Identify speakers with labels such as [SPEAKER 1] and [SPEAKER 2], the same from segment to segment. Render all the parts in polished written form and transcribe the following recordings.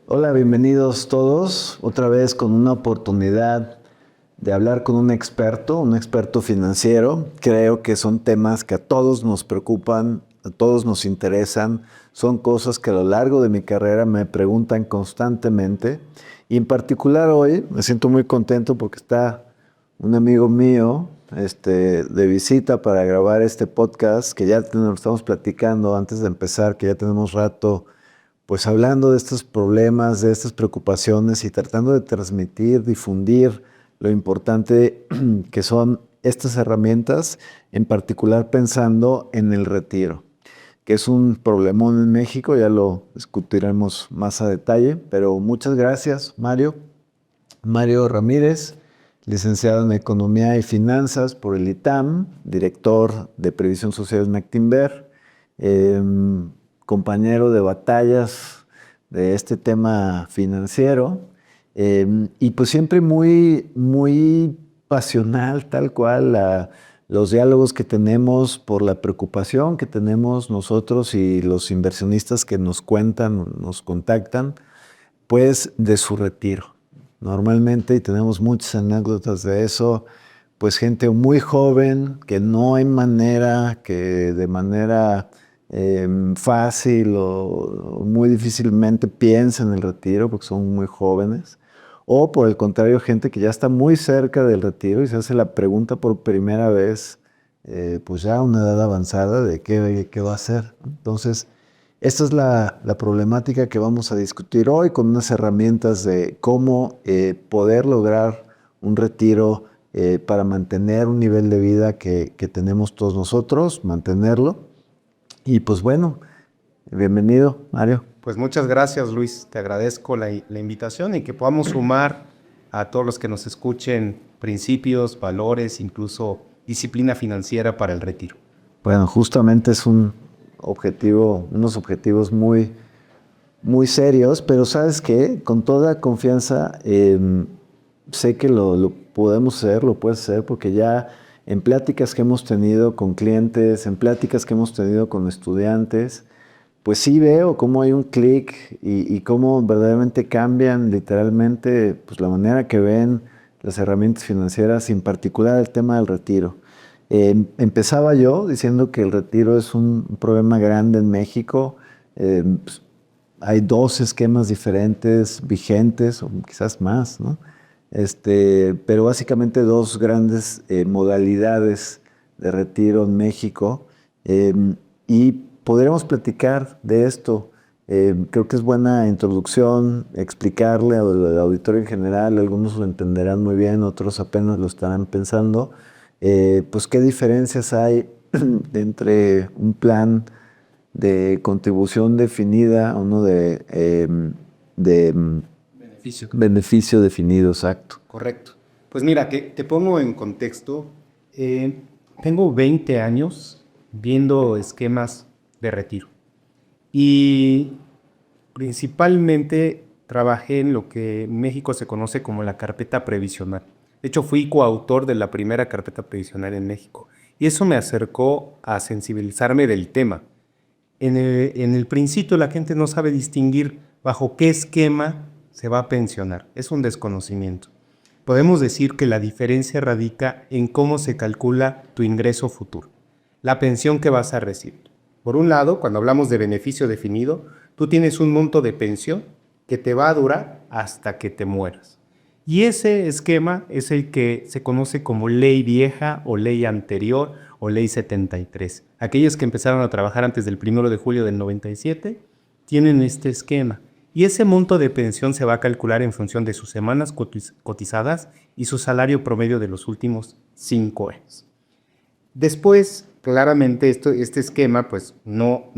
[SPEAKER 1] Hola, bienvenidos todos, otra vez con una oportunidad de hablar con un experto financiero. Creo que son temas que a todos nos preocupan, a todos nos interesan, son cosas que a lo largo de mi carrera me preguntan constantemente. Y en particular hoy me siento muy contento porque está un amigo mío de visita para grabar este podcast que ya lo estamos platicando antes de empezar, que ya tenemos rato pues hablando de estos problemas, de estas preocupaciones y tratando de transmitir, difundir lo importante que son estas herramientas, en particular pensando en el retiro, que es un problemón en México, ya lo discutiremos más a detalle, pero muchas gracias, Mario. Mario Ramírez, licenciado en Economía y Finanzas por el ITAM, director de Previsión Social en Actinver, eh, compañero de batallas de este tema financiero, y pues siempre muy pasional, tal cual, los diálogos que tenemos por la preocupación que tenemos nosotros y los inversionistas que nos cuentan, nos contactan, pues de su retiro. Normalmente, y tenemos muchas anécdotas de eso, pues gente muy joven que no hay manera, que de manera fácil o muy difícilmente piensa en el retiro porque son muy jóvenes. O por el contrario, gente que ya está muy cerca del retiro y se hace la pregunta por primera vez, pues ya a una edad avanzada, de qué va a hacer. Entonces, esta es la problemática que vamos a discutir hoy con unas herramientas de cómo poder lograr un retiro para mantener un nivel de vida que tenemos todos nosotros, mantenerlo. Y pues bueno, bienvenido, Mario.
[SPEAKER 2] Pues muchas gracias, Luis. Te agradezco la invitación y que podamos sumar a todos los que nos escuchen principios, valores, incluso disciplina financiera para el retiro.
[SPEAKER 1] Bueno, justamente es unos objetivos muy serios, pero sabes que con toda confianza sé que lo podemos hacer, lo puedes hacer, porque ya en pláticas que hemos tenido con clientes, en pláticas que hemos tenido con estudiantes, pues sí veo cómo hay un clic y cómo verdaderamente cambian literalmente pues, la manera que ven las herramientas financieras, en particular el tema del retiro. Empezaba yo diciendo que el retiro es un problema grande en México. Pues, hay dos esquemas diferentes vigentes, o quizás más, ¿no? Pero básicamente dos grandes modalidades de retiro en México. Eh, y podríamos platicar de esto. Creo que es buena introducción explicarle al auditorio en general. Algunos lo entenderán muy bien, otros apenas lo estarán pensando. Pues qué diferencias hay entre un plan de contribución definida, uno de
[SPEAKER 2] Beneficio.
[SPEAKER 1] beneficio definido, exacto.
[SPEAKER 2] Correcto. Pues mira, que te pongo en contexto. Tengo 20 años viendo esquemas de retiro y principalmente trabajé en lo que en México se conoce como la carpeta previsional. De hecho, fui coautor de la primera carpeta previsional en México y eso me acercó a sensibilizarme del tema. En el principio la gente no sabe distinguir bajo qué esquema se va a pensionar. Es un desconocimiento. Podemos decir que la diferencia radica en cómo se calcula tu ingreso futuro, la pensión que vas a recibir. Por un lado, cuando hablamos de beneficio definido, tú tienes un monto de pensión que te va a durar hasta que te mueras. Y ese esquema es el que se conoce como ley vieja o ley anterior o ley 73. Aquellos que empezaron a trabajar antes del 1 de julio del 97 tienen este esquema. Y ese monto de pensión se va a calcular en función de sus semanas cotizadas y su salario promedio de los últimos 5 años. Después, claramente, este esquema pues no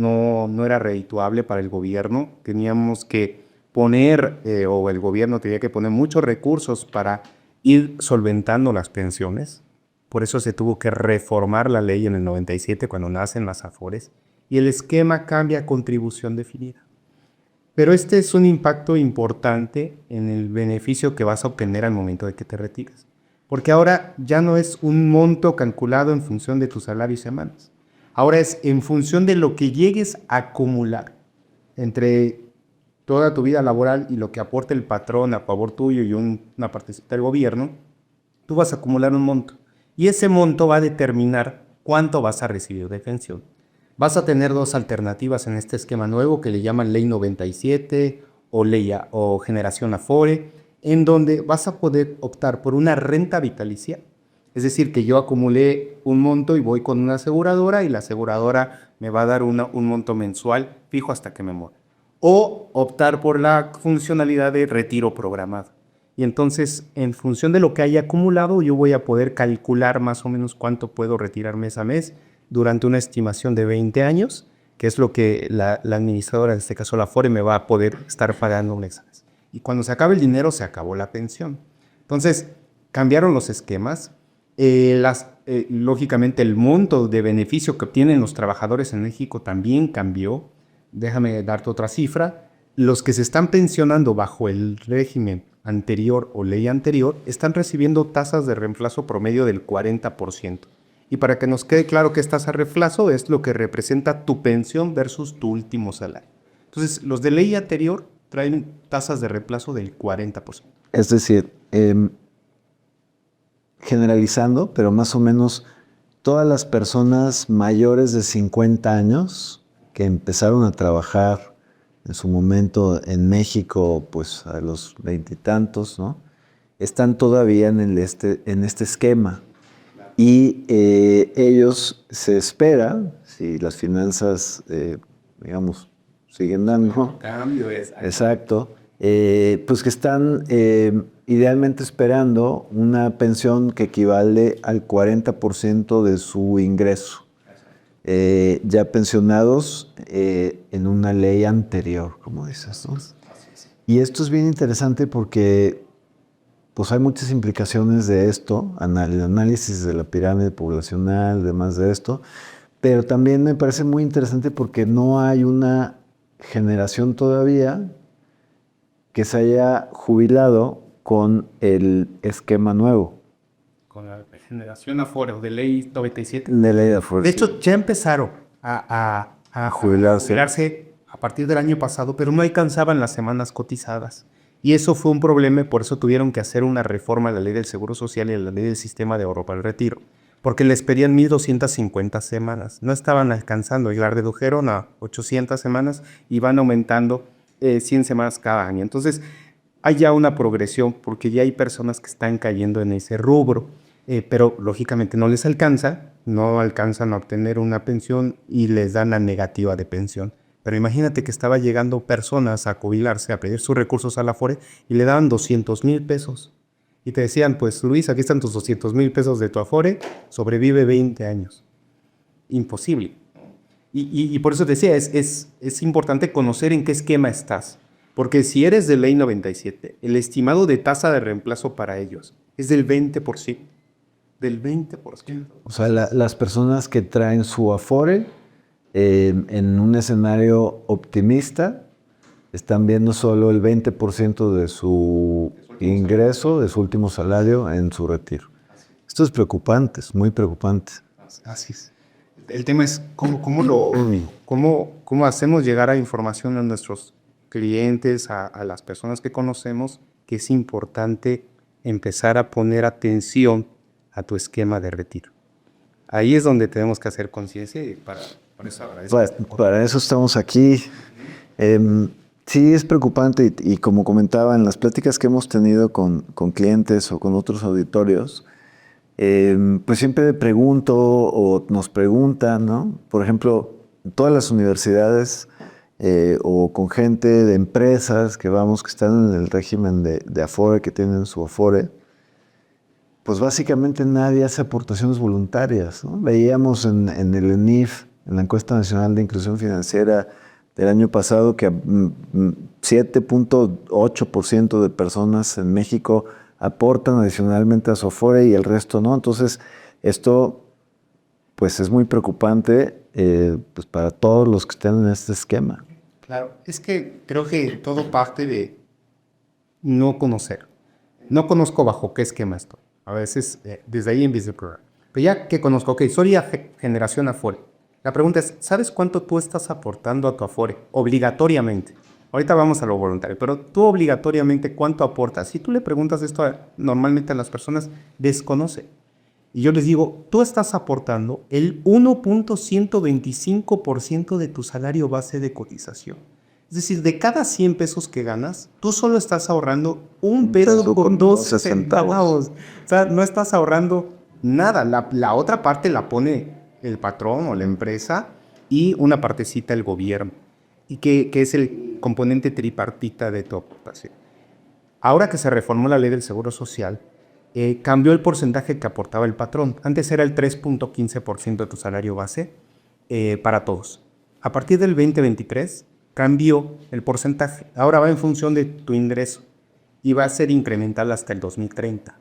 [SPEAKER 2] era redituable para el gobierno. Teníamos que poner, o el gobierno tenía que poner muchos recursos para ir solventando las pensiones. Por eso se tuvo que reformar la ley en el 97 cuando nacen las AFORES y el esquema cambia a contribución definida. Pero este es un impacto importante en el beneficio que vas a obtener al momento de que te retires. Porque ahora ya no es un monto calculado en función de tu salario y semanas. Ahora es en función de lo que llegues a acumular entre toda tu vida laboral y lo que aporte el patrón a favor tuyo y una partecita del gobierno, tú vas a acumular un monto. Y ese monto va a determinar cuánto vas a recibir de pensión. Vas a tener dos alternativas en este esquema nuevo que le llaman Ley 97 o Generación Afore, en donde vas a poder optar por una renta vitalicia. Es decir, que yo acumulé un monto y voy con una aseguradora y la aseguradora me va a dar un monto mensual fijo hasta que me muera. O optar por la funcionalidad de retiro programado. Y entonces, en función de lo que haya acumulado, yo voy a poder calcular más o menos cuánto puedo retirar mes a mes durante una estimación de 20 años, que es lo que la administradora, en este caso la Afore, me va a poder estar pagando mes a mes. Y cuando se acabe el dinero, se acabó la pensión. Entonces, cambiaron los esquemas. Lógicamente, el monto de beneficio que obtienen los trabajadores en México también cambió. Déjame darte otra cifra. Los que se están pensionando bajo el régimen anterior o ley anterior están recibiendo tasas de reemplazo promedio del 40%. Y para que nos quede claro que es tasa de reemplazo, es lo que representa tu pensión versus tu último salario. Entonces, los de ley anterior traen tasas de reemplazo del 40%.
[SPEAKER 1] Es decir, generalizando, pero más o menos todas las personas mayores de 50 años que empezaron a trabajar en su momento en México, pues a los 20 y tantos, ¿no? Están todavía en este esquema. Y ellos se espera, si las finanzas, digamos, siguen dando.
[SPEAKER 2] Cambio es.
[SPEAKER 1] Exacto. Pues que están idealmente esperando una pensión que equivale al 40% de su ingreso. Ya pensionados en una ley anterior, como dices, ¿no? Y esto es bien interesante porque pues hay muchas implicaciones de esto, el análisis de la pirámide poblacional, demás de esto, pero también me parece muy interesante porque no hay una generación todavía que se haya jubilado con el esquema nuevo.
[SPEAKER 2] Con la generación Afore o de ley 97.
[SPEAKER 1] De ley de Afore.
[SPEAKER 2] De hecho, ya empezaron a jubilarse a partir del año pasado, pero no alcanzaban las semanas cotizadas. Y eso fue un problema y por eso tuvieron que hacer una reforma a la ley del Seguro Social y a la ley del Sistema de Ahorro para el Retiro. Porque les pedían 1,250 semanas. No estaban alcanzando y la redujeron a 800 semanas y van aumentando 100 semanas cada año. Entonces, hay ya una progresión porque ya hay personas que están cayendo en ese rubro, pero lógicamente no les alcanza, no alcanzan a obtener una pensión y les dan la negativa de pensión. Pero imagínate que estaba llegando personas a jubilarse, a pedir sus recursos a la Afore y le daban 200,000 pesos. Y te decían, pues Luis, aquí están tus 200,000 pesos de tu Afore, sobrevive 20 años. Imposible. Y por eso te decía, es importante conocer en qué esquema estás. Porque si eres de ley 97, el estimado de tasa de reemplazo para ellos es del 20%. Del 20%.
[SPEAKER 1] O sea, las personas que traen su Afore en un escenario optimista están viendo solo el 20% de su ingreso, de su último salario en su retiro. Esto es preocupante, es muy preocupante.
[SPEAKER 2] Así es. El tema es cómo hacemos llegar a información a nuestros clientes, a las personas que conocemos, que es importante empezar a poner atención a tu esquema de retiro. Ahí es donde tenemos que hacer conciencia y para eso agradezco.
[SPEAKER 1] Para eso estamos aquí. Sí, es preocupante y como comentaba en las pláticas que hemos tenido con clientes o con otros auditorios, pues siempre pregunto o nos preguntan, ¿no? Por ejemplo, en todas las universidades o con gente de empresas que están en el régimen de Afore, que tienen su Afore, pues básicamente nadie hace aportaciones voluntarias, ¿no? Veíamos en el ENIF, en la Encuesta Nacional de Inclusión Financiera del año pasado, que 7.8% de personas en México aportan adicionalmente a su Afore y el resto no. Entonces, esto pues es muy preocupante pues para todos los que están en este esquema.
[SPEAKER 2] Claro, es que creo que todo parte de no conocer. No conozco bajo qué esquema estoy. A veces desde ahí empiezo el programa. Pero ya que conozco, ok, soy generación Afore. La pregunta es, ¿sabes cuánto tú estás aportando a tu Afore? Obligatoriamente. ahorita vamos a lo voluntario, pero tú obligatoriamente, ¿cuánto aportas? Si tú le preguntas esto normalmente a las personas, desconoce. Y yo les digo, tú estás aportando el 1.125% de tu salario base de cotización. Es decir, de cada 100 pesos que ganas, tú solo estás ahorrando un peso con 12 centavos. O sea, no estás ahorrando nada. La otra parte la pone el patrón o la empresa y una partecita el gobierno. Y que es el componente tripartita de tu aportación. Ahora que se reformó la ley del Seguro Social, cambió el porcentaje que aportaba el patrón. Antes era el 3.15% de tu salario base para todos. A partir del 2023 cambió el porcentaje. Ahora va en función de tu ingreso y va a ser incremental hasta el 2030.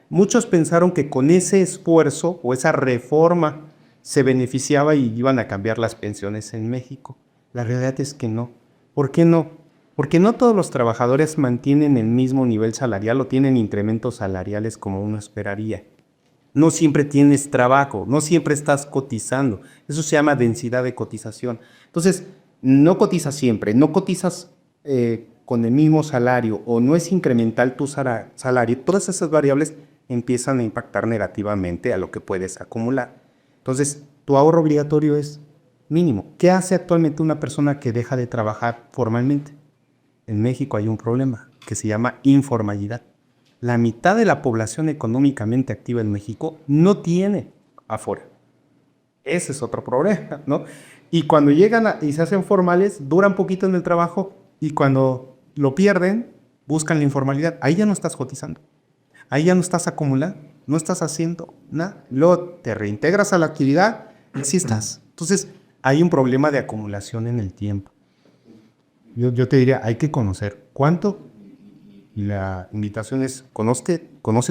[SPEAKER 2] Muchos pensaron que con ese esfuerzo o esa reforma se beneficiaba y iban a cambiar las pensiones en México. La realidad es que no. ¿Por qué no? Porque no todos los trabajadores mantienen el mismo nivel salarial o tienen incrementos salariales como uno esperaría. No siempre tienes trabajo, no siempre estás cotizando. Eso se llama densidad de cotización. Entonces, no cotizas siempre, no cotizas con el mismo salario o no es incremental tu salario. Todas esas variables empiezan a impactar negativamente a lo que puedes acumular. Entonces, tu ahorro obligatorio es mínimo. ¿Qué hace actualmente una persona que deja de trabajar formalmente? En México hay un problema que se llama informalidad. La mitad de la población económicamente activa en México no tiene Afore. Ese es otro problema, ¿no? Y cuando llegan y se hacen formales, duran poquito en el trabajo y cuando lo pierden, buscan la informalidad. Ahí ya no estás cotizando. Ahí ya no estás acumulando, no estás haciendo nada. Luego te reintegras a la actividad y sí estás. Entonces, hay un problema de acumulación en el tiempo. Yo te diría, hay que conocer cuánto. La invitación es, conoce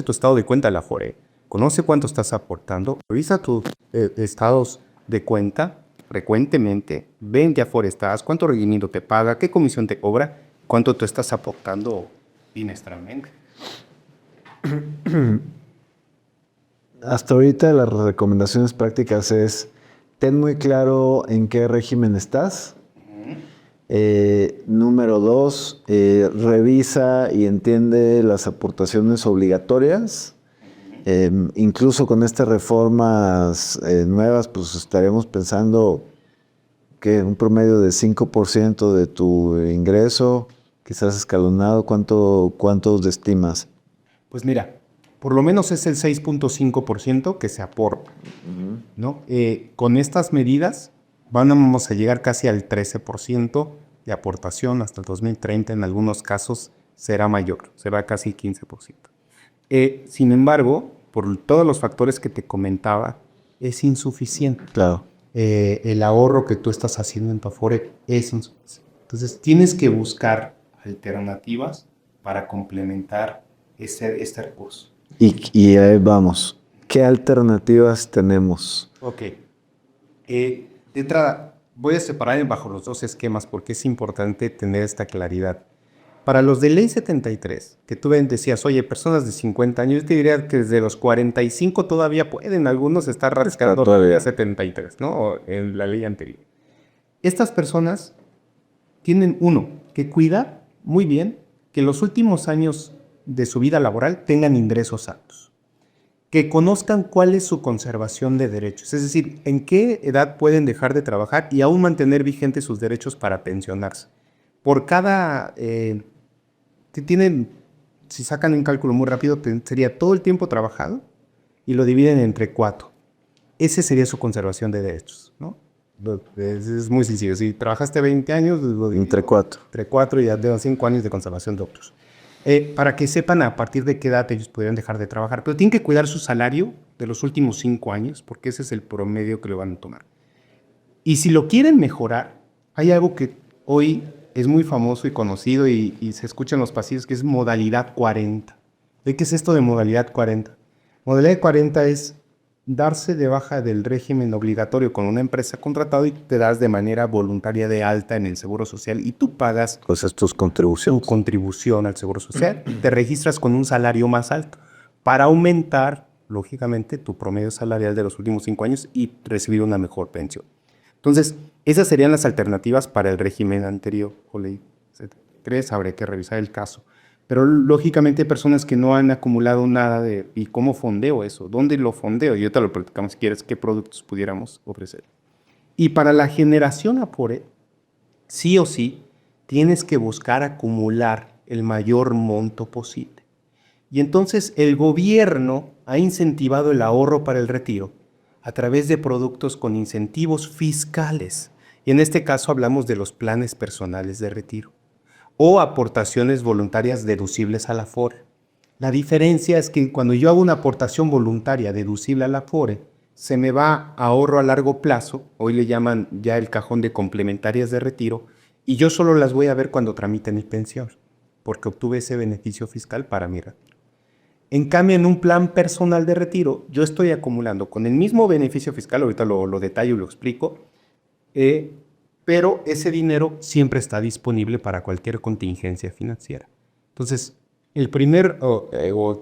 [SPEAKER 2] tu estado de cuenta, la Afore. Conoce cuánto estás aportando. Revisa tus estados de cuenta frecuentemente. Ve en qué Afore estás, cuánto rendimiento te paga, qué comisión te cobra, cuánto tú estás aportando bimestralmente.
[SPEAKER 1] Hasta ahorita las recomendaciones prácticas es, ten muy claro en qué régimen estás. Número 2, revisa y entiende las aportaciones obligatorias. Incluso con estas reformas nuevas, pues estaremos pensando que un promedio de 5% de tu ingreso, quizás escalonado, ¿cuánto estimas?
[SPEAKER 2] Pues mira, por lo menos es el 6.5% que se aporta, ¿no? Con estas medidas vamos a llegar casi al 13% de aportación hasta el 2030. En algunos casos será mayor, será casi 15%. Sin embargo, por todos los factores que te comentaba, es insuficiente.
[SPEAKER 1] Claro.
[SPEAKER 2] El ahorro que tú estás haciendo en tu Afore es insuficiente. Entonces, tienes que buscar alternativas para complementar este recurso.
[SPEAKER 1] Y ahí vamos. ¿Qué alternativas tenemos?
[SPEAKER 2] Ok. De entrada, voy a separar bajo los dos esquemas porque es importante tener esta claridad. Para los de Ley 73, que tú decías, oye, personas de 50 años, yo te diría que desde los 45 todavía pueden algunos estar rascando todavía 73, ¿no? O en la ley anterior. Estas personas tienen, uno, que cuidar muy bien que en los últimos años de su vida laboral tengan ingresos altos. Que conozcan cuál es su conservación de derechos, es decir, en qué edad pueden dejar de trabajar y aún mantener vigentes sus derechos para pensionarse. Por cada, si sacan un cálculo muy rápido, sería todo el tiempo trabajado y lo dividen entre 4. Ese sería su conservación de derechos, ¿no? Es muy sencillo. Si trabajaste 20 años, lo divido
[SPEAKER 1] entre 4.
[SPEAKER 2] Entre 4 y ya de 5 años de conservación de otros. Para que sepan a partir de qué edad ellos podrían dejar de trabajar. Pero tienen que cuidar su salario de los últimos 5 años, porque ese es el promedio que le van a tomar. Y si lo quieren mejorar, hay algo que hoy es muy famoso y conocido y se escucha en los pasillos, que es modalidad 40. ¿De qué es esto de modalidad 40? Modalidad 40 es darse de baja del régimen obligatorio con una empresa contratada y te das de manera voluntaria de alta en el Seguro Social y tú pagas
[SPEAKER 1] Pues tus contribuciones.
[SPEAKER 2] tu contribución al Seguro Social. Te registras con un salario más alto para aumentar, lógicamente, tu promedio salarial de los últimos 5 años y recibir una mejor pensión. Entonces, esas serían las alternativas para el régimen anterior o ley 73. 3, habría que revisar el caso. Pero lógicamente hay personas que no han acumulado nada ¿y cómo fondeo eso? ¿Dónde lo fondeo? Y ahorita lo platicamos si quieres, qué productos pudiéramos ofrecer. Y para la generación Afore, sí o sí, tienes que buscar acumular el mayor monto posible. Y entonces el gobierno ha incentivado el ahorro para el retiro a través de productos con incentivos fiscales. Y en este caso hablamos de los planes personales de retiro o aportaciones voluntarias deducibles a la Afore. La diferencia es que cuando yo hago una aportación voluntaria deducible a la Afore, se me va a ahorro a largo plazo, hoy le llaman ya el cajón de complementarias de retiro, y yo solo las voy a ver cuando tramite mi pensión, porque obtuve ese beneficio fiscal para mi retiro. En cambio, en un plan personal de retiro, yo estoy acumulando con el mismo beneficio fiscal, ahorita lo detallo y lo explico, pero ese dinero siempre está disponible para cualquier contingencia financiera. Entonces, el primer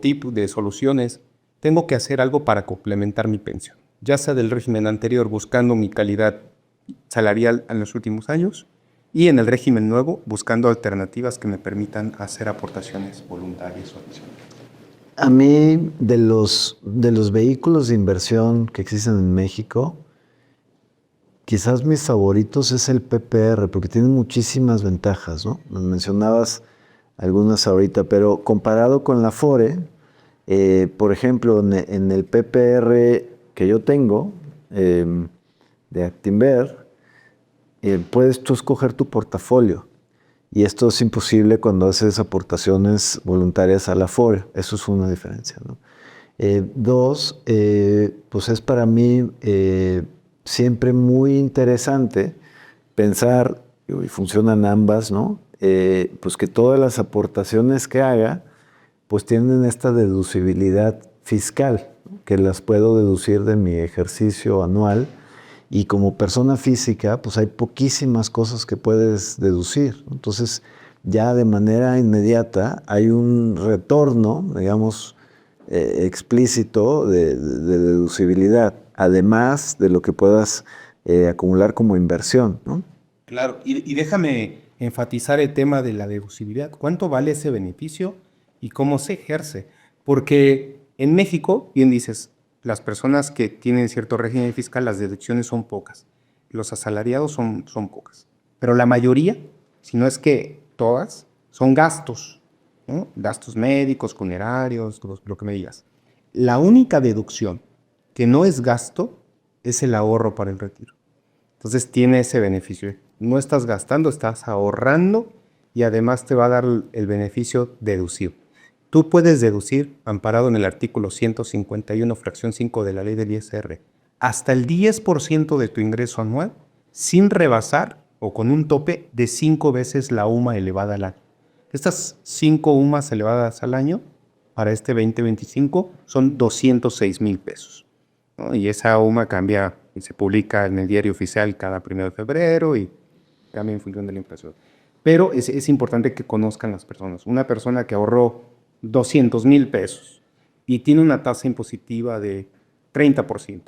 [SPEAKER 2] tipo de solución es, tengo que hacer algo para complementar mi pensión, ya sea del régimen anterior buscando mi calidad salarial en los últimos años y en el régimen nuevo buscando alternativas que me permitan hacer aportaciones voluntarias o adicionales.
[SPEAKER 1] A mí, de los vehículos de inversión que existen en México, quizás mis favoritos es el PPR, porque tiene muchísimas ventajas, ¿no? Nos mencionabas algunas ahorita, pero comparado con la Afore, por ejemplo, en el PPR que yo tengo, de Actinver, puedes tú escoger tu portafolio. Y esto es imposible cuando haces aportaciones voluntarias a la Afore. Eso es una diferencia, ¿no? Dos, pues es para mí siempre muy interesante pensar, y funcionan ambas, ¿no? Pues que todas las aportaciones que haga, pues tienen esta deducibilidad fiscal, ¿no? Que las puedo deducir de mi ejercicio anual. Y como persona física, pues hay poquísimas cosas que puedes deducir. Entonces, ya de manera inmediata hay un retorno, digamos, explícito de deducibilidad, además de lo que puedas acumular como inversión, ¿no?
[SPEAKER 2] Claro, y déjame enfatizar el tema de la deducibilidad. ¿Cuánto vale ese beneficio y cómo se ejerce? Porque en México, bien dices, las personas que tienen cierto régimen fiscal, las deducciones son pocas. Los asalariados son pocas. Pero la mayoría, si no es que todas, son gastos, ¿no? Gastos médicos, funerarios, lo que me digas. La única deducción que no es gasto es el ahorro para el retiro. Entonces tiene ese beneficio. No estás gastando, estás ahorrando y además te va a dar el beneficio deducido. Tú puedes deducir, amparado en el artículo 151, fracción 5 de la ley del ISR, hasta el 10% de tu ingreso anual sin rebasar o con un tope de 5 veces la UMA elevada al año. Estas 5 UMAs elevadas al año para este 2025 son 206,000 pesos, ¿no? Y esa UMA cambia y se publica en el diario oficial cada 1 de febrero y cambia en función de la inflación. Pero es importante que conozcan las personas. Una persona que ahorró 200,000 pesos y tiene una tasa impositiva de 30%,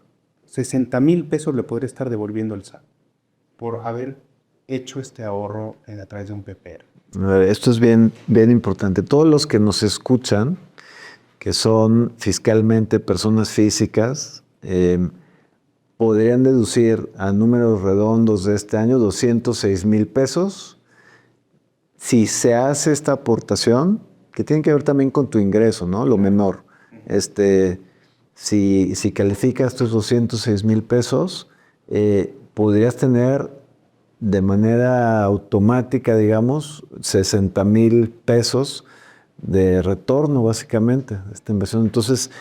[SPEAKER 2] 60,000 pesos le podría estar devolviendo el SAT por haber hecho este ahorro a través de un PPR.
[SPEAKER 1] A ver, esto es bien importante. Todos los que nos escuchan, que son fiscalmente personas físicas, podrían deducir a números redondos de este año 206,000 pesos si se hace esta aportación, que tiene que ver también con tu ingreso, ¿no? Lo menor. Si calificas tus 206,000 pesos, podrías tener de manera automática, digamos, 60,000 pesos de retorno, básicamente, de esta inversión. Entonces,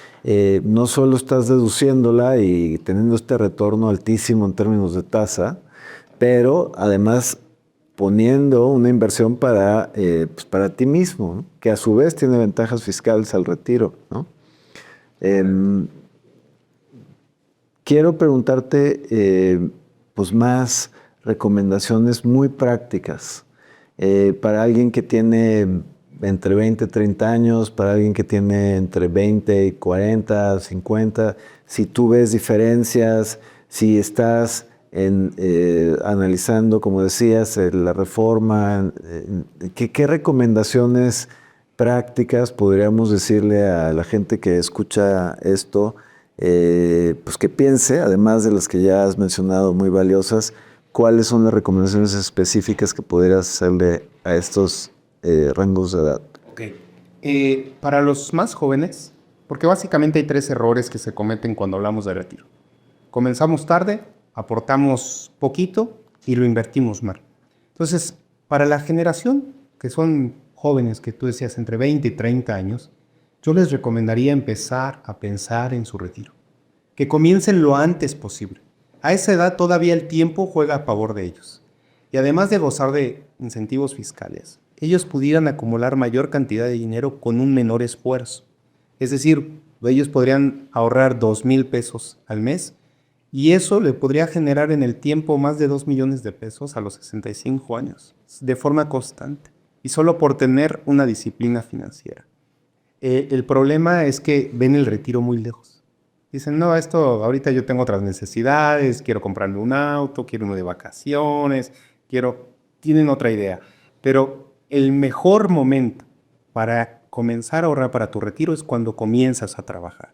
[SPEAKER 1] no solo estás deduciéndola y teniendo este retorno altísimo en términos de tasa, pero además poniendo una inversión para ti mismo, ¿no? Que a su vez tiene ventajas fiscales al retiro, ¿no? Quiero preguntarte pues más recomendaciones muy prácticas para alguien que tiene entre 20 y 30 años, para alguien que tiene entre 20 y 40, 50, si tú ves diferencias, si estás analizando, como decías, la reforma, ¿qué recomendaciones prácticas podríamos decirle a la gente que escucha esto, pues que piense, además de las que ya has mencionado muy valiosas, cuáles son las recomendaciones específicas que podrías hacerle a estos rangos de edad?
[SPEAKER 2] Ok. Para los más jóvenes, porque básicamente hay 3 errores que se cometen cuando hablamos de retiro. Comenzamos tarde, aportamos poquito y lo invertimos mal. Entonces, para la generación que son jóvenes, que tú decías entre 20 y 30 años, yo les recomendaría empezar a pensar en su retiro. Que comiencen lo antes posible. A esa edad todavía el tiempo juega a favor de ellos. Y además de gozar de incentivos fiscales, ellos pudieran acumular mayor cantidad de dinero con un menor esfuerzo. Es decir, ellos podrían ahorrar 2,000 pesos al mes y eso le podría generar en el tiempo más de 2 millones de pesos a los 65 años, de forma constante, y solo por tener una disciplina financiera. El problema es que ven el retiro muy lejos. Dicen, no, esto ahorita yo tengo otras necesidades, quiero comprarme un auto, quiero irme de vacaciones, tienen otra idea. Pero el mejor momento para comenzar a ahorrar para tu retiro es cuando comienzas a trabajar.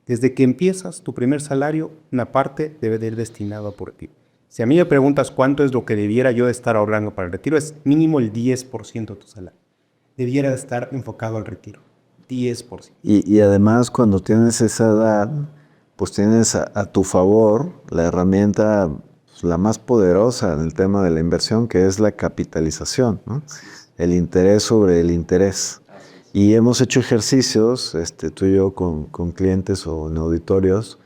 [SPEAKER 2] Desde que empiezas tu primer salario, una parte debe de ir destinado a tu retiro. Si a mí me preguntas cuánto es lo que debiera yo estar ahorrando para el retiro, es mínimo el 10% de tu salario. Debiera estar enfocado al retiro. 10%.
[SPEAKER 1] Y además, cuando tienes esa edad, pues tienes a tu favor la herramienta, pues, la más poderosa en el tema de la inversión, que es la capitalización, ¿no? El interés sobre el interés. Y hemos hecho ejercicios, tú y yo, con clientes o en auditorios,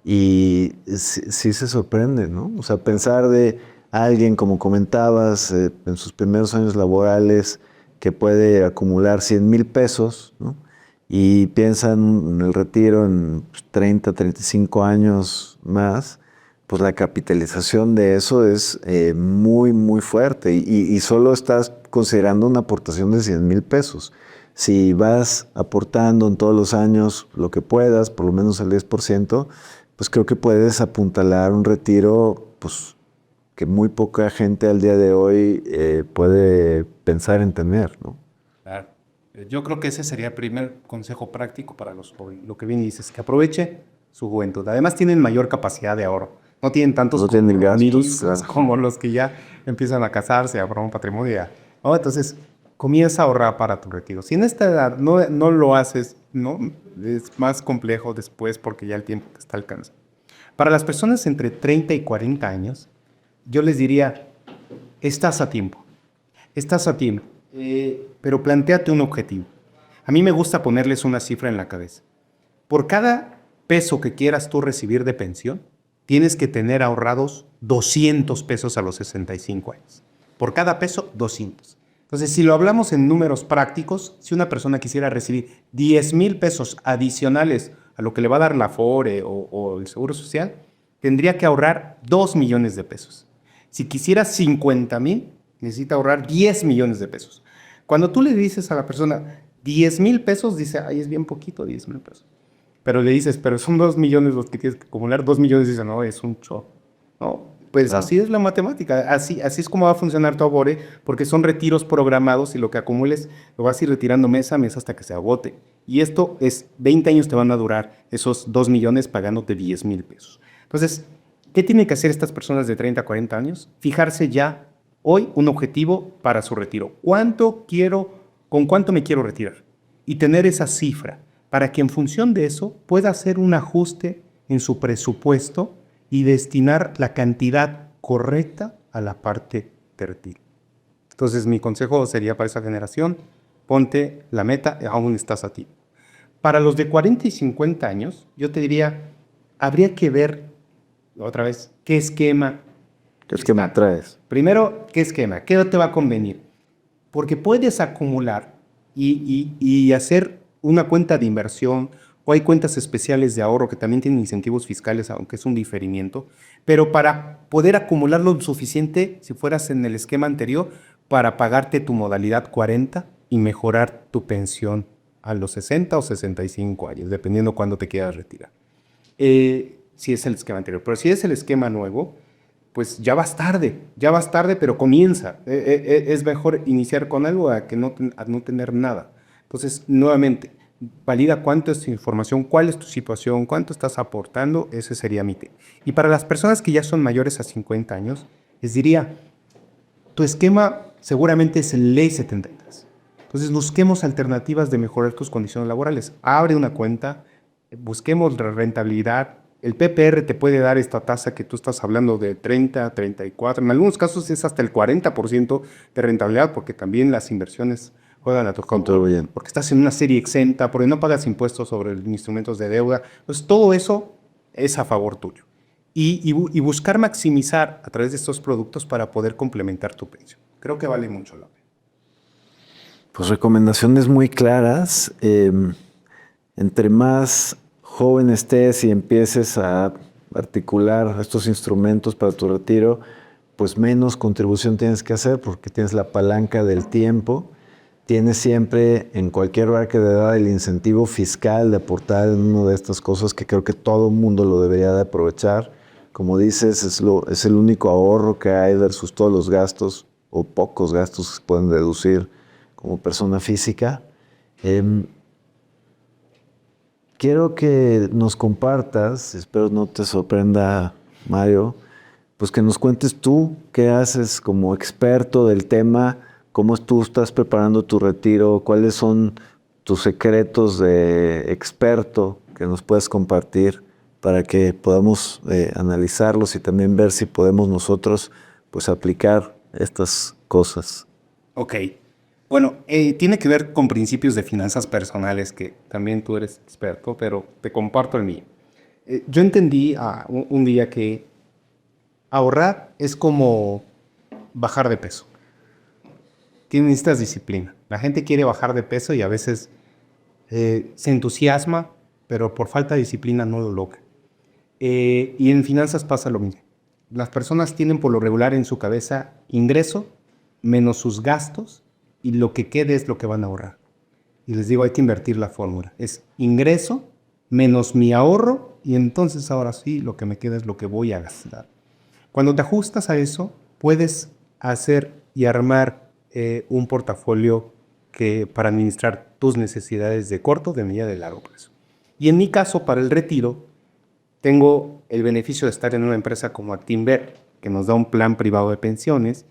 [SPEAKER 1] y sí se sorprende, ¿no? O sea, pensar de alguien, como comentabas, en sus primeros años laborales, que puede acumular 100,000 pesos, ¿no? Y piensan en el retiro en 30, 35 años más, pues la capitalización de eso es muy, muy fuerte. Y solo estás considerando una aportación de 100,000 pesos. Si vas aportando en todos los años lo que puedas, por lo menos el 10%, pues creo que puedes apuntalar un retiro, pues, que muy poca gente al día de hoy puede pensar en tener, ¿no?
[SPEAKER 2] Claro. Yo creo que ese sería el primer consejo práctico para los jóvenes. Lo que viene y dices, que aproveche su juventud. Además tienen mayor capacidad de ahorro. No tienen tantos
[SPEAKER 1] No tienen
[SPEAKER 2] compromisos
[SPEAKER 1] gastos, claro.
[SPEAKER 2] como los que ya empiezan a casarse, a formar un patrimonio. ¿No? Entonces, comienza a ahorrar para tu retiro. Si en esta edad no lo haces, ¿no? Es más complejo después porque ya el tiempo te está alcanzando. Para las personas entre 30 y 40 años, yo les diría, estás a tiempo. Estás a tiempo. Pero plantéate un objetivo. A mí me gusta ponerles una cifra en la cabeza. Por cada peso que quieras tú recibir de pensión, tienes que tener ahorrados 200 pesos a los 65 años. Por cada peso, 200. Entonces, si lo hablamos en números prácticos, si una persona quisiera recibir 10,000 pesos adicionales a lo que le va a dar la Afore o el Seguro Social, tendría que ahorrar 2 millones de pesos. Si quisiera 50,000, necesita ahorrar 10 millones de pesos. Cuando tú le dices a la persona 10,000 pesos, dice, ay, es bien poquito 10,000 pesos. Pero le dices, pero son 2 millones los que tienes que acumular. 2 millones, dice, no, es un show. No, pues
[SPEAKER 1] Claro.
[SPEAKER 2] así es la matemática. Así es como va a funcionar tu Afore, porque son retiros programados y lo que acumules lo vas a ir retirando mes a mes hasta que se agote. Y esto es 20 años te van a durar esos 2 millones pagándote 10,000 pesos. Entonces, ¿qué tienen que hacer estas personas de 30 a 40 años? Fijarse ya hoy un objetivo para su retiro. ¿Con cuánto me quiero retirar? Y tener esa cifra para que en función de eso pueda hacer un ajuste en su presupuesto y destinar la cantidad correcta a la parte de retiro. Entonces, mi consejo sería para esa generación, ponte la meta, aún estás a tiempo. Para los de 40 y 50 años, yo te diría, habría que ver, otra vez, qué esquema.
[SPEAKER 1] ¿Qué esquema traes?
[SPEAKER 2] Primero, ¿qué esquema? ¿Qué te va a convenir? Porque puedes acumular y hacer una cuenta de inversión, o hay cuentas especiales de ahorro que también tienen incentivos fiscales, aunque es un diferimiento, pero para poder acumular lo suficiente, si fueras en el esquema anterior, para pagarte tu modalidad 40 y mejorar tu pensión a los 60 o 65 años, dependiendo cuándo te quieras retirar. Si es el esquema anterior. Pero si es el esquema nuevo, pues ya vas tarde, pero comienza. Es mejor iniciar con algo a que a no tener nada. Entonces, nuevamente, valida cuánto es tu información, cuál es tu situación, cuánto estás aportando, ese sería mi tema. Y para las personas que ya son mayores a 50 años, les diría, tu esquema seguramente es el Ley 73. Entonces, busquemos alternativas de mejorar tus condiciones laborales. Abre una cuenta, busquemos la rentabilidad. El PPR te puede dar esta tasa que tú estás hablando de 30, 34, en algunos casos es hasta el 40% de rentabilidad, porque también las inversiones juegan a tu favor, porque estás en una serie exenta, porque no pagas impuestos sobre instrumentos de deuda. Entonces, todo eso es a favor tuyo. Y buscar maximizar a través de estos productos para poder complementar tu pensión. Creo que vale mucho la pena.
[SPEAKER 1] Pues recomendaciones muy claras. Entre más joven estés y empieces a articular estos instrumentos para tu retiro, pues menos contribución tienes que hacer porque tienes la palanca del tiempo. Tienes siempre en cualquier bracket de edad el incentivo fiscal de aportar en una de estas cosas que creo que todo el mundo lo debería de aprovechar. Como dices, es el único ahorro que hay versus todos los gastos o pocos gastos que se pueden deducir como persona física. Quiero que nos compartas, espero no te sorprenda, Mario, pues que nos cuentes tú qué haces como experto del tema, cómo tú estás preparando tu retiro, cuáles son tus secretos de experto que nos puedes compartir para que podamos analizarlos y también ver si podemos nosotros pues aplicar estas cosas.
[SPEAKER 2] Ok. Bueno, tiene que ver con principios de finanzas personales, que también tú eres experto, pero te comparto el mío. Yo entendí un día que ahorrar es como bajar de peso. Necesitas disciplina. La gente quiere bajar de peso y a veces se entusiasma, pero por falta de disciplina no lo logra. Y en finanzas pasa lo mismo. Las personas tienen por lo regular en su cabeza ingreso menos sus gastos y lo que quede es lo que van a ahorrar. Y les digo, hay que invertir la fórmula. Es ingreso menos mi ahorro y entonces ahora sí lo que me queda es lo que voy a gastar. Cuando te ajustas a eso, puedes hacer y armar un portafolio para administrar tus necesidades de corto, de medio y de largo plazo. Y en mi caso, para el retiro, tengo el beneficio de estar en una empresa como Actinver, que nos da un plan privado de pensiones,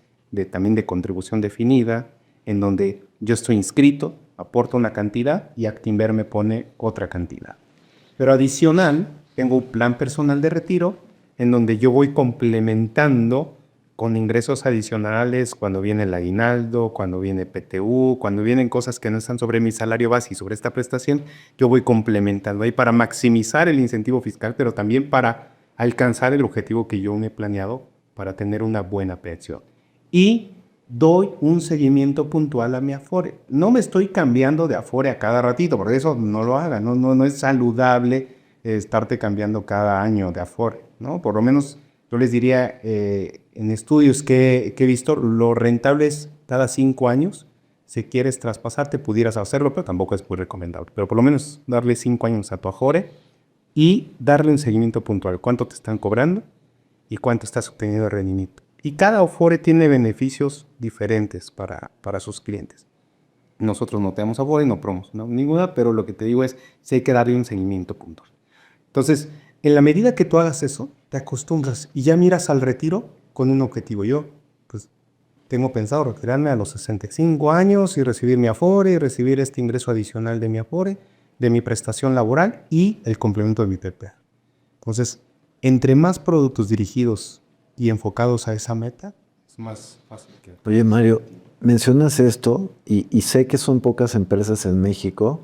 [SPEAKER 2] también de contribución definida, en donde yo estoy inscrito, aporto una cantidad y Actinver me pone otra cantidad. Pero adicional, tengo un plan personal de retiro en donde yo voy complementando con ingresos adicionales cuando viene el aguinaldo, cuando viene PTU, cuando vienen cosas que no están sobre mi salario base y sobre esta prestación, yo voy complementando ahí para maximizar el incentivo fiscal, pero también para alcanzar el objetivo que yo me he planeado para tener una buena pensión. Y doy un seguimiento puntual a mi Afore. No me estoy cambiando de Afore a cada ratito, porque eso no lo hagan. No es saludable estarte cambiando cada año de Afore, ¿no? Por lo menos yo les diría, en estudios que he visto, lo rentable es cada 5 años. Si quieres traspasarte, pudieras hacerlo, pero tampoco es muy recomendable. Pero por lo menos darle 5 años a tu Afore y darle un seguimiento puntual. ¿Cuánto te están cobrando y cuánto estás obteniendo de rendimiento? Y cada Afore tiene beneficios diferentes para sus clientes. Nosotros no tenemos Afore, no promocionamos ninguna, pero lo que te digo es si hay que darle un seguimiento puntual. Entonces, en la medida que tú hagas eso, te acostumbras y ya miras al retiro con un objetivo. Yo, pues, tengo pensado retirarme a los 65 años y recibir mi Afore y recibir este ingreso adicional de mi Afore, de mi prestación laboral y el complemento de mi PPA. Entonces, entre más productos dirigidos y enfocados a esa meta, es más fácil.
[SPEAKER 1] Oye, Mario, mencionas esto y sé que son pocas empresas en México,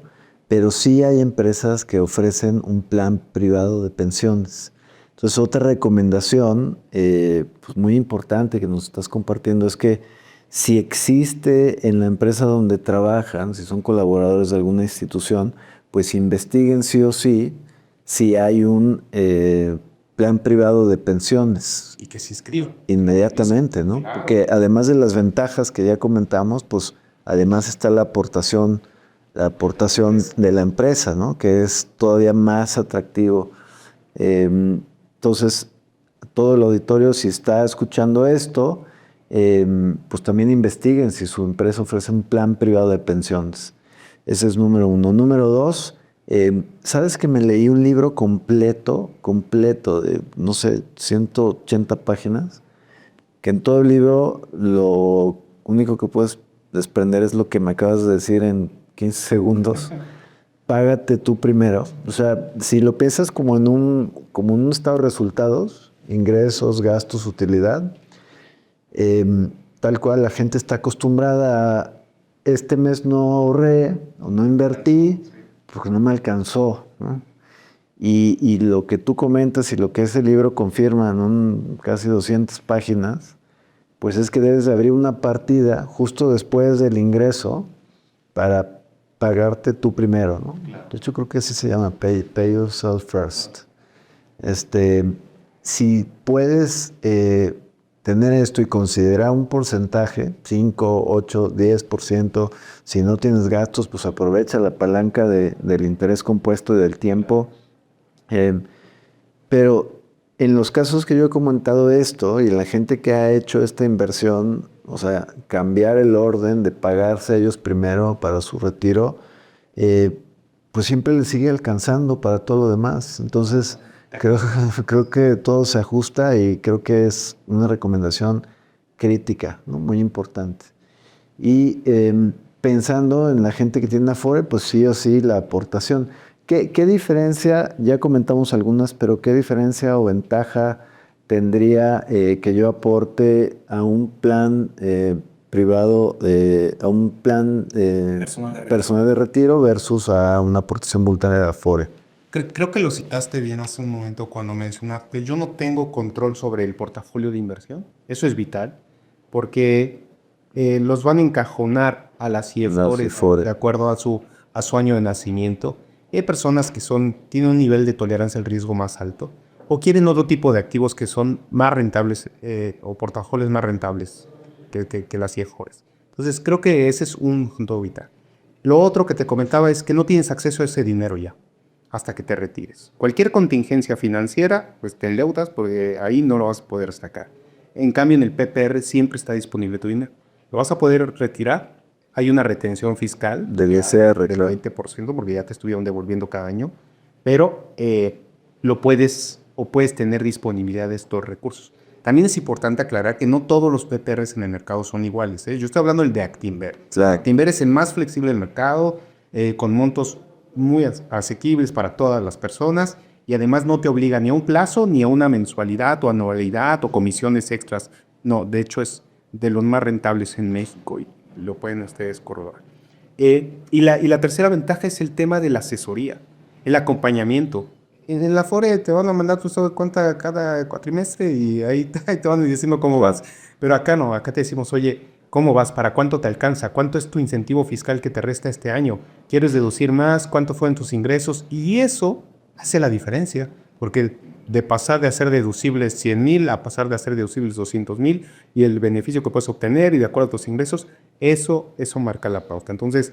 [SPEAKER 1] pero sí hay empresas que ofrecen un plan privado de pensiones. Entonces, otra recomendación pues muy importante que nos estás compartiendo es que si existe en la empresa donde trabajan, si son colaboradores de alguna institución, pues investiguen sí o sí si hay un plan privado de pensiones.
[SPEAKER 2] Y que se inscriban.
[SPEAKER 1] Inmediatamente, ¿no?
[SPEAKER 2] Claro.
[SPEAKER 1] Porque además de las ventajas que ya comentamos, pues además está la aportación de la empresa, ¿no? Que es todavía más atractivo. Entonces, todo el auditorio, si está escuchando esto, pues también investiguen si su empresa ofrece un plan privado de pensiones. Ese es número uno. Número dos, ¿sabes que me leí un libro completo de, no sé, 180 páginas? Que en todo el libro lo único que puedes desprender es lo que me acabas de decir en 15 segundos. Págate tú primero. O sea, si lo piensas como en un estado de resultados, ingresos, gastos, utilidad, tal cual la gente está acostumbrada a este mes no ahorré o no invertí porque no me alcanzó, ¿no? Y lo que tú comentas y lo que ese libro confirma en casi 200 páginas, pues es que debes de abrir una partida justo después del ingreso para pagarte tú primero, ¿no? Claro. De hecho, creo que así se llama, pay yourself first. Si puedes tener esto y considerar un porcentaje, 5, 8, 10%, si no tienes gastos, pues aprovecha la palanca del interés compuesto y del tiempo. Pero en los casos que yo he comentado esto y la gente que ha hecho esta inversión, o sea, cambiar el orden de pagarse ellos primero para su retiro, pues siempre les sigue alcanzando para todo lo demás. Entonces, creo que todo se ajusta y creo que es una recomendación crítica, ¿no? Muy importante. Y pensando en la gente que tiene Afore, pues sí o sí la aportación. ¿Qué diferencia, ya comentamos algunas, pero qué diferencia o ventaja tendría que yo aporte a un plan privado, a un plan personal de retiro versus a una aportación voluntaria de Afore?
[SPEAKER 2] Creo que lo citaste bien hace un momento cuando mencionaste, yo no tengo control sobre el portafolio de inversión. Eso es vital, porque los van a encajonar a las CIFORES de acuerdo a su año de nacimiento. Hay personas que tienen un nivel de tolerancia al riesgo más alto o quieren otro tipo de activos que son más rentables o portafolios más rentables que las CIFORES. Entonces, creo que ese es un punto vital. Lo otro que te comentaba es que no tienes acceso a ese dinero ya hasta que te retires. Cualquier contingencia financiera, pues te endeudas porque ahí no lo vas a poder sacar. En cambio, en el PPR siempre está disponible tu dinero. Lo vas a poder retirar. Hay una retención fiscal
[SPEAKER 1] del ISR,
[SPEAKER 2] del 20% porque ya te estuvieron devolviendo cada año, pero puedes tener disponibilidad de estos recursos. También es importante aclarar que no todos los PPRs en el mercado son iguales, ¿eh? Yo estoy hablando del de Actinver. Actinver es el más flexible del mercado, con montos muy asequibles para todas las personas y además no te obliga ni a un plazo, ni a una mensualidad o anualidad o comisiones extras. No, de hecho es de los más rentables en México y lo pueden ustedes corroborar. Y la tercera ventaja es el tema de la asesoría, el acompañamiento. En la Afore te van a mandar tu estado de cuenta cada cuatrimestre y ahí te van diciendo cómo vas. Pero acá no, acá te decimos, oye, ¿cómo vas? ¿Para cuánto te alcanza? ¿Cuánto es tu incentivo fiscal que te resta este año? ¿Quieres deducir más? ¿Cuánto fueron tus ingresos? Y eso hace la diferencia, porque de pasar de hacer deducibles 100,000 a pasar de hacer deducibles 200,000 y el beneficio que puedes obtener y de acuerdo a tus ingresos, eso marca la pauta. Entonces,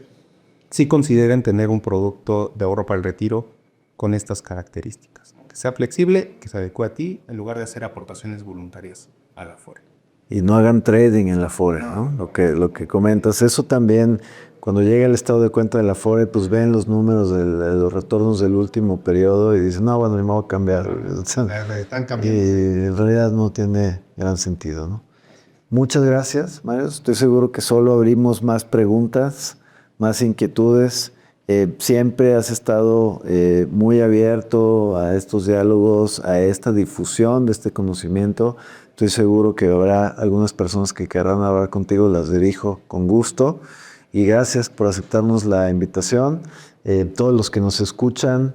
[SPEAKER 2] sí consideren tener un producto de ahorro para el retiro con estas características. Que sea flexible, que se adecue a ti, en lugar de hacer aportaciones voluntarias a la Afore.
[SPEAKER 1] Y no hagan trading en la Afore, ¿no? Lo que comentas. Eso también, cuando llega el estado de cuenta de la Afore, pues ven los números de los retornos del último periodo y dicen, no, bueno, me voy a cambiar.
[SPEAKER 2] Están cambiando.
[SPEAKER 1] Y en realidad no tiene gran sentido, ¿no? Muchas gracias, Mario. Estoy seguro que solo abrimos más preguntas, más inquietudes. Siempre has estado muy abierto a estos diálogos, a esta difusión de este conocimiento. Estoy seguro que habrá algunas personas que querrán hablar contigo, las dirijo con gusto. Y gracias por aceptarnos la invitación. Todos los que nos escuchan,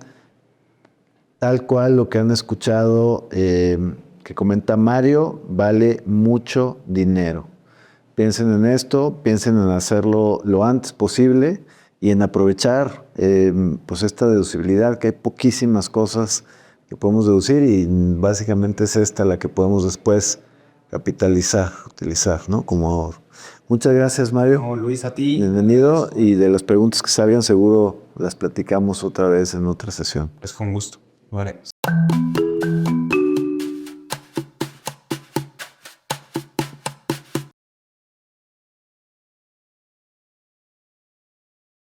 [SPEAKER 1] tal cual lo que han escuchado que comenta Mario, vale mucho dinero. Piensen en esto, piensen en hacerlo lo antes posible y en aprovechar pues esta deducibilidad, que hay poquísimas cosas que podemos deducir y básicamente es esta la que podemos después capitalizar, utilizar, ¿no? Como ahorro. Muchas gracias, Mario.
[SPEAKER 2] No, Luis, a ti.
[SPEAKER 1] Bienvenido, y de las preguntas que sabían seguro las platicamos otra vez en otra sesión.
[SPEAKER 2] Es con gusto. Vale.